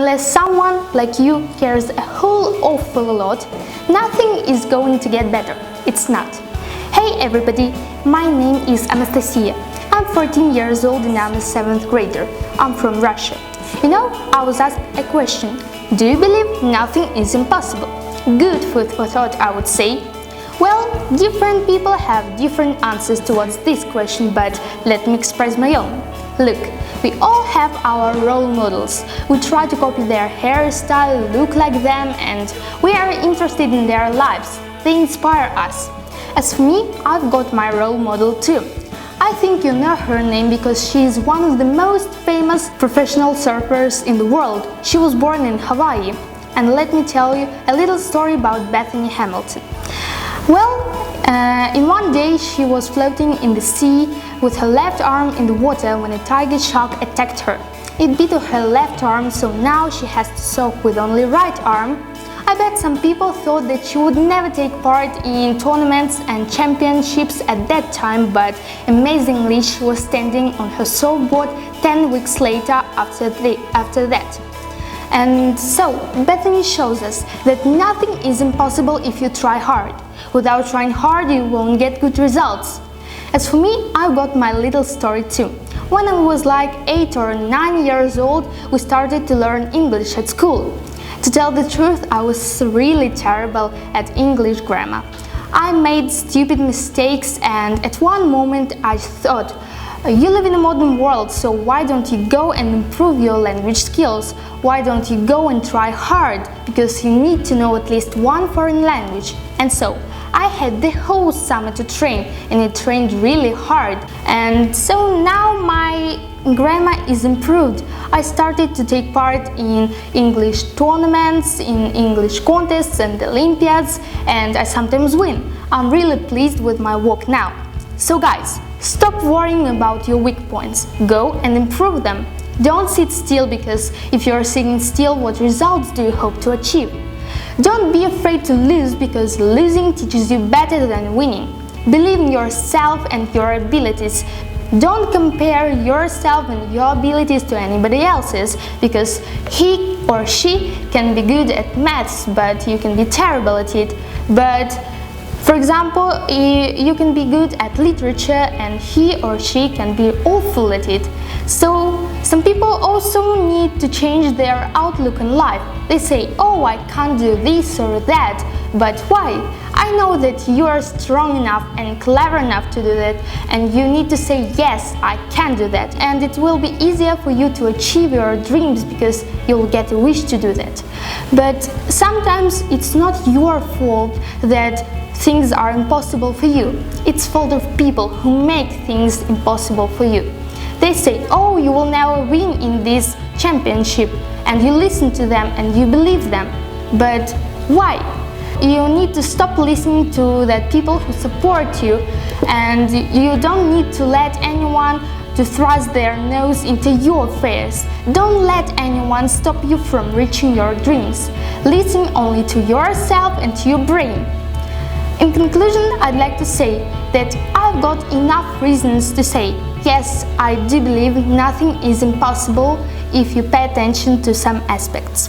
Unless someone like you cares a whole awful lot, nothing is going to get better. It's not. Hey everybody, my name is Anastasia. I'm 14 years old and I'm a 7th grader. I'm from Russia. You know, I was asked a question. Do you believe nothing is impossible? Good food for thought, I would say. Well, different people have different answers towards this question, but let me express my own. Look, we all have our role models. We try to copy their hairstyle, look like them, and we are interested in their lives. They inspire us. As for me, I've got my role model too. I think you know her name because she is one of the most famous professional surfers in the world. She was born in Hawaii. And let me tell you a little story about Bethany Hamilton. Well, in one day she was floating in the sea with her left arm in the water when a tiger shark attacked her. It bit off her left arm, so now she has to surf with only right arm. I bet some people thought that she would never take part in tournaments and championships at that time, but amazingly she was standing on her surfboard 10 weeks later after that. And so, Bethany shows us that nothing is impossible if you try hard. Without trying hard, you won't get good results. As for me, I've got my little story too. When I was like 8 or 9 years old, we started to learn English at school. To tell the truth, I was really terrible at English grammar. I made stupid mistakes, and at one moment I thought, you live in a modern world, so why don't you go and improve your language skills? Why don't you go and try hard? Because you need to know at least one foreign language. And so, I had the whole summer to train, and I trained really hard. And so now my grammar is improved. I started to take part in English tournaments, in English contests and Olympiads, and I sometimes win. I'm really pleased with my work now. So guys, stop worrying about your weak points. Go and improve them. Don't sit still, because if you're sitting still, what results do you hope to achieve? Don't be afraid to lose, because losing teaches you better than winning. Believe in yourself and your abilities. Don't compare yourself and your abilities to anybody else's, because he or she can be good at maths, but you can be terrible at it. But for example, you can be good at literature and he or she can be awful at it. So, some people also need to change their outlook on life. They say, oh, I can't do this or that, but why? I know that you are strong enough and clever enough to do that, and you need to say, yes, I can do that, and it will be easier for you to achieve your dreams because you'll get a wish to do that. But sometimes it's not your fault that things are impossible for you. It's fault of people who make things impossible for you. They say, oh, you will never win in this championship, and you listen to them and you believe them. But why? You need to stop listening to that people who support you, and you don't need to let anyone to thrust their nose into your affairs. Don't let anyone stop you from reaching your dreams. Listen only to yourself and to your brain. In conclusion, I'd like to say that I've got enough reasons to say, yes, I do believe nothing is impossible if you pay attention to some aspects.